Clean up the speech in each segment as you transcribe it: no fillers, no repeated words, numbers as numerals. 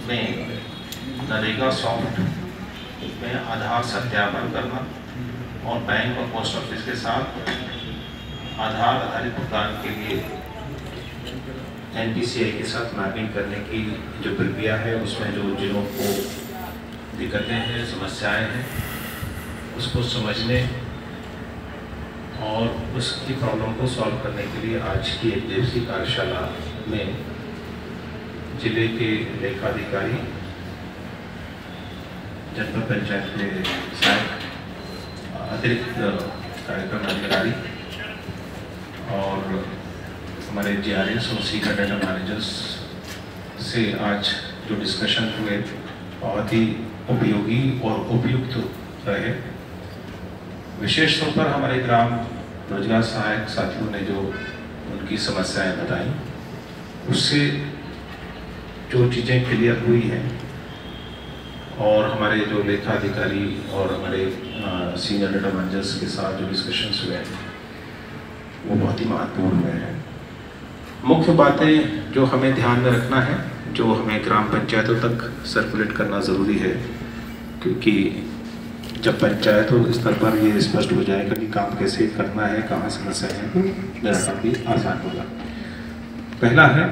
में नरेगा सॉफ्ट में आधार सत्यापन करना और बैंक और पोस्ट ऑफिस के साथ आधार आधारित भुगतान के लिए NPCI के साथ मैपिंग करने की जो प्रक्रिया है उसमें जो जिलों को दिक्कतें हैं, समस्याएं हैं, उसको समझने और उसकी प्रॉब्लम को सॉल्व करने के लिए आज की एक दिवसीय कार्यशाला में जिले के लेखाधिकारी, जनपद पंचायत के सहायक अतिरिक्त कार्यक्रम अधिकारी और हमारे GRS और सीनियर डाटा मैनेजर्स से आज जो डिस्कशन हुए बहुत ही उपयोगी और उपयुक्त रहे। विशेष तौर पर हमारे ग्राम रोजगार सहायक साथियों ने जो उनकी समस्याएं बताई उससे जो चीज़ें क्लियर हुई हैं और हमारे जो लेखा अधिकारी और हमारे सीनियर डाटा मैनेजर्स के साथ जो डिस्कशंस हुए हैं वो बहुत ही महत्वपूर्ण हुए हैं। मुख्य बातें जो हमें ध्यान में रखना है, जो हमें ग्राम पंचायतों तक सर्कुलेट करना ज़रूरी है, क्योंकि जब पंचायतों स्तर पर ये स्पष्ट हो जाएगा कि काम कैसे करना है, कहाँ समस्या है, तो मेरा काम भी आसान होगा। पहला है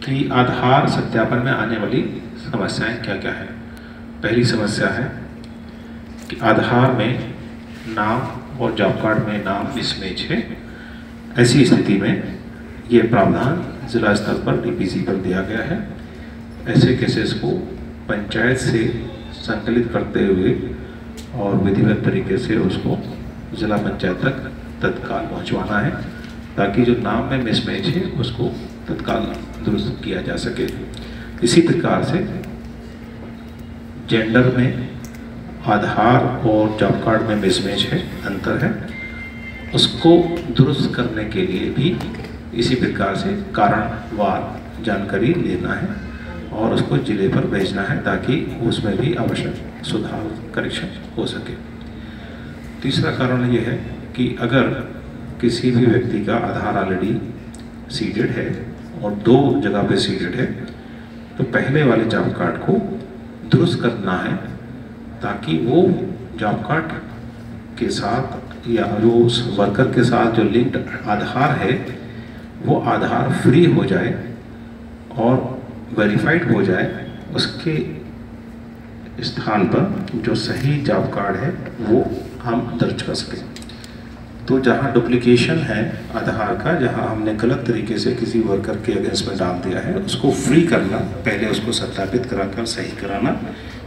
कि आधार सत्यापन में आने वाली समस्याएं क्या क्या है। पहली समस्या है कि आधार में नाम और जॉब कार्ड में नाम मिसमैच है। ऐसी स्थिति में ये प्रावधान जिला स्तर पर DPC पर दिया गया है। ऐसे केसेस को पंचायत से संकलित करते हुए और विधिवत तरीके से उसको जिला पंचायत तक तत्काल पहुंचवाना है, ताकि जो नाम में मिसमैच है उसको तत्काल दुरुस्त किया जा सके। इसी प्रकार से जेंडर में आधार और जॉब कार्ड में मिसमैच है, अंतर है, उसको दुरुस्त करने के लिए भी इसी प्रकार से कारणवार जानकारी लेना है और उसको जिले पर भेजना है, ताकि उसमें भी आवश्यक सुधार करेक्शन हो सके। तीसरा कारण ये है कि अगर किसी भी व्यक्ति का आधार ऑलरेडी सीडेड है और 2 जगह पे सीडेड है, तो पहले वाले जॉब कार्ड को दुरुस्त करना है, ताकि वो जॉब कार्ड के साथ या जो उस वर्कर के साथ जो लिंक्ड आधार है वो आधार फ्री हो जाए और वेरीफाइड हो जाए। उसके स्थान पर जो सही जॉब कार्ड है वो हम दर्ज कर सकें। तो जहाँ डुप्लीकेशन है आधार का, जहाँ हमने गलत तरीके से किसी वर्कर के अगेंस्ट में डाल दिया है, उसको फ्री करना, पहले उसको सत्यापित कराकर सही कराना,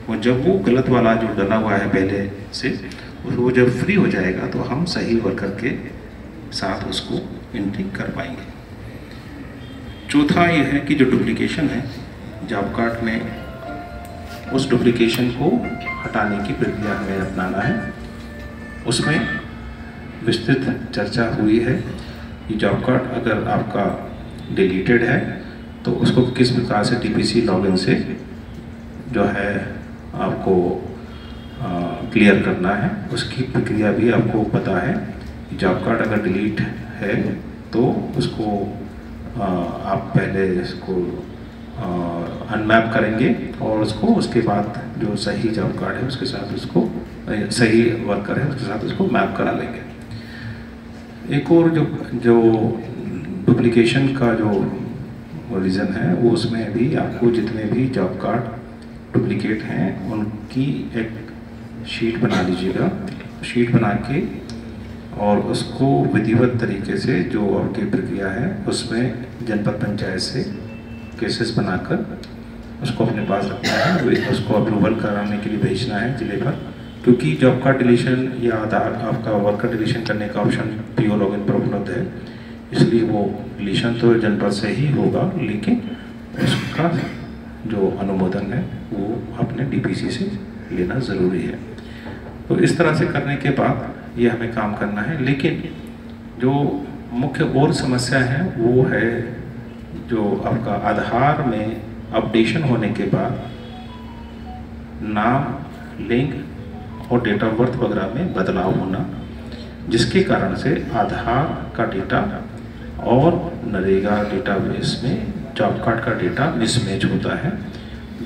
और जब वो गलत वाला जो डला हुआ है पहले से वो जब फ्री हो जाएगा तो हम सही वर्कर के साथ उसको एंट्री कर पाएंगे। चौथा ये है कि जो डुप्लीकेशन है जॉब कार्ड में, उस डुप्लीकेशन को हटाने की प्रक्रिया हमें अपनाना है। उसमें विस्तृत चर्चा हुई है कि जॉब कार्ड अगर आपका डिलीटेड है तो उसको किस प्रकार से DPC लॉगिन से जो है आपको क्लियर करना है, उसकी प्रक्रिया भी आपको पता है। जॉब कार्ड अगर डिलीट है तो उसको आप पहले इसको अनमैप करेंगे और उसके बाद जो सही जॉब कार्ड है उसके साथ उसको, सही वर्कर है उसके साथ उसको मैप करा लेंगे। एक और जो डुप्लीकेशन का जो रीज़न है वो, उसमें भी आपको जितने भी जॉब कार्ड डुप्लीकेट हैं उनकी एक शीट बना लीजिएगा। शीट बना के और उसको विधिवत तरीके से जो आपकी प्रक्रिया है उसमें जनपद पंचायत से केसेस बनाकर उसको अपने पास रखना है, उसको अप्रूवल कराने के लिए भेजना है जिले पर। क्योंकि जॉब कार्ड डिलीशन या आधार आपका वर्कर डिलीशन करने का ऑप्शन PO लॉगिन पर उपलब्ध है, इसलिए वो डिलीशन तो जनपद से ही होगा, लेकिन उसका जो अनुमोदन है वो अपने DPC से लेना ज़रूरी है। तो इस तरह से करने के बाद ये हमें काम करना है। लेकिन जो मुख्य और समस्या है वो है जो आपका आधार में अपडेशन होने के बाद नाम, लिंग और डेट ऑफ बर्थ वगैरह में बदलाव होना, जिसके कारण से आधार का डेटा और नरेगा डेटाबेस में जॉब कार्ड का डेटा मिसमैच होता है।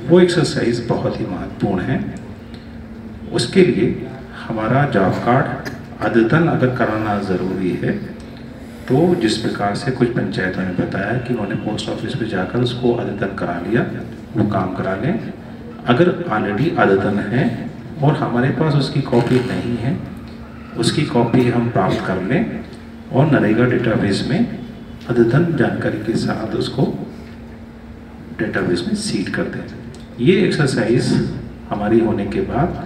वो एक्सरसाइज बहुत ही महत्वपूर्ण है। उसके लिए हमारा जॉब कार्ड अद्यतन अगर कराना ज़रूरी है, तो जिस प्रकार से कुछ पंचायतों ने बताया कि उन्होंने पोस्ट ऑफिस पे जाकर उसको अद्यतन करा लिया, वो काम करा लें। अगर ऑलरेडी अद्यतन है और हमारे पास उसकी कॉपी नहीं है, उसकी कॉपी हम प्राप्त कर लें और नरेगा डेटाबेस में अद्यतन जानकारी के साथ उसको डेटाबेस में सीड कर दें। ये एक्सरसाइज हमारी होने के बाद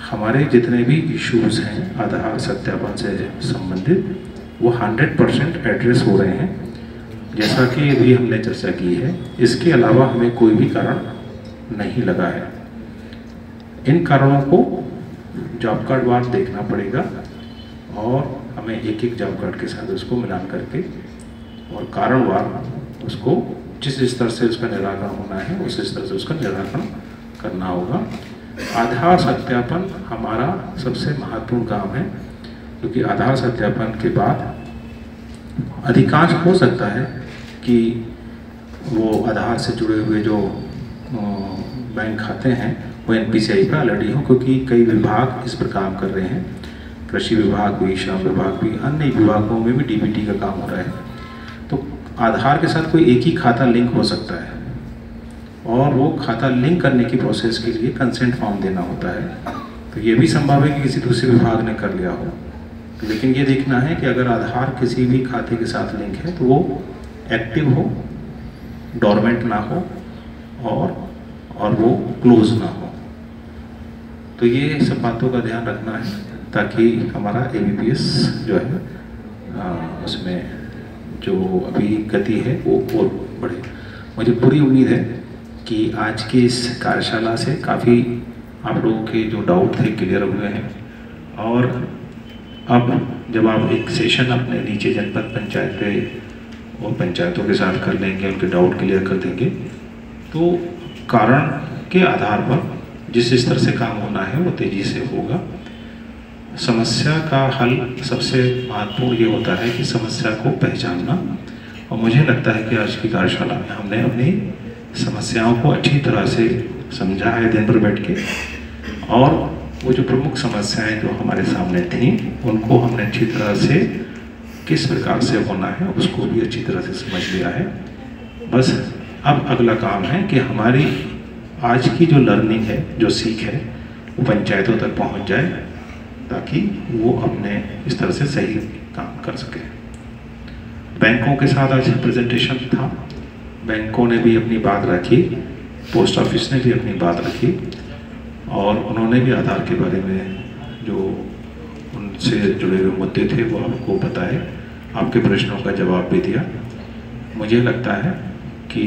हमारे जितने भी इश्यूज हैं आधार सत्यापन से संबंधित, वो 100% एड्रेस हो रहे हैं, जैसा कि अभी हमने चर्चा की है। इसके अलावा हमें कोई भी कारण नहीं लगा है। इन कारणों को जॉब कार्ड वार देखना पड़ेगा और हमें एक एक जॉब कार्ड के साथ उसको मिलान करके और कारणवार उसको जिस स्तर से उसका निराकरण होना है उस स्तर से उसका निराकरण करना होगा। आधार सत्यापन हमारा सबसे महत्वपूर्ण काम है, क्योंकि आधार सत्यापन के बाद अधिकांश हो सकता है कि वो आधार से जुड़े हुए जो बैंक खाते हैं वो NPCI पर ऑलरेडी हो, क्योंकि कई विभाग इस पर काम कर रहे हैं। कृषि विभाग भी, श्रम विभाग भी, अन्य विभागों में भी DBT का काम हो रहा है। तो आधार के साथ कोई एक ही खाता लिंक हो सकता है और वो खाता लिंक करने की प्रोसेस के लिए कंसेंट फॉर्म देना होता है। तो ये भी संभव है कि किसी दूसरे विभाग ने कर लिया हो, लेकिन ये देखना है कि अगर आधार किसी भी खाते के साथ लिंक है तो वो एक्टिव हो, डोरमेंट ना हो और वो क्लोज ना हो। तो ये सब बातों का ध्यान रखना है ताकि हमारा ABPS जो है उसमें जो अभी गति है वो और बढ़े। मुझे पूरी उम्मीद है कि आज की इस कार्यशाला से काफ़ी आप लोगों के जो डाउट थे क्लियर हुए हैं, और अब जब आप एक सेशन अपने नीचे जनपद पंचायतें और पंचायतों के साथ कर लेंगे, उनके डाउट क्लियर कर देंगे, तो कारण के आधार पर जिस स्तर से काम होना है वो तेज़ी से होगा। समस्या का हल सबसे महत्वपूर्ण ये होता है कि समस्या को पहचानना, और मुझे लगता है कि आज की कार्यशाला में हमने अपनी समस्याओं को अच्छी तरह से समझा है दिन भर बैठ के, और वो जो प्रमुख समस्याएं जो हमारे सामने थीं उनको हमने अच्छी तरह से किस प्रकार से होना है उसको भी अच्छी तरह से समझ लिया है। बस अब अगला काम है कि हमारी आज की जो लर्निंग है, जो सीख है, वो पंचायतों तक पहुंच जाए ताकि वो अपने इस तरह से सही काम कर सके। बैंकों के साथ आज प्रेजेंटेशन था, बैंकों ने भी अपनी बात रखी, पोस्ट ऑफिस ने भी अपनी बात रखी, और उन्होंने भी आधार के बारे में जो उनसे जुड़े हुए मुद्दे थे वो आपको बताए, आपके प्रश्नों का जवाब भी दिया। मुझे लगता है कि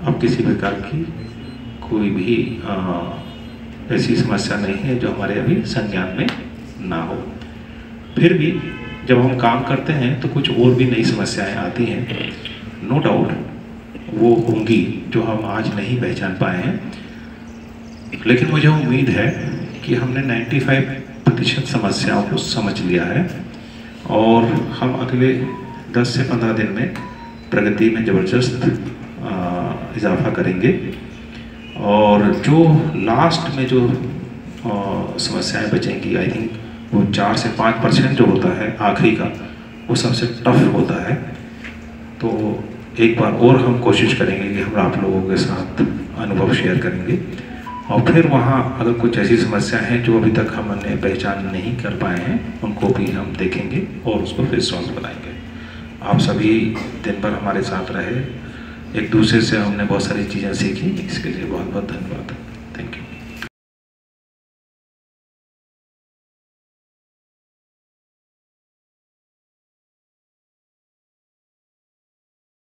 अब किसी प्रकार की कोई भी ऐसी समस्या नहीं है जो हमारे अभी संज्ञान में ना हो। फिर भी जब हम काम करते हैं तो कुछ और भी नई समस्याएं आती हैं, नो डाउट वो होंगी जो हम आज नहीं पहचान पाए हैं, लेकिन मुझे उम्मीद है कि हमने 95% समस्याओं को समझ लिया है और हम अगले 10 से 15 दिन में प्रगति में ज़बरदस्त इजाफा करेंगे। और जो लास्ट में जो समस्याएं बचेंगी, आई थिंक वो 4 से 5% जो होता है आखिरी का, वो सबसे टफ होता है। तो एक बार और हम कोशिश करेंगे कि हम आप लोगों के साथ अनुभव शेयर करेंगे, और फिर वहाँ अगर कुछ ऐसी समस्याएं हैं जो अभी तक हमने पहचान नहीं कर पाए हैं उनको भी हम देखेंगे और उसको फिर सॉल्व बनाएंगे। आप सभी दिन भर हमारे साथ रहे, एक दूसरे से हमने बहुत सारी चीज़ें सीखी, इसके लिए बहुत बहुत धन्यवाद।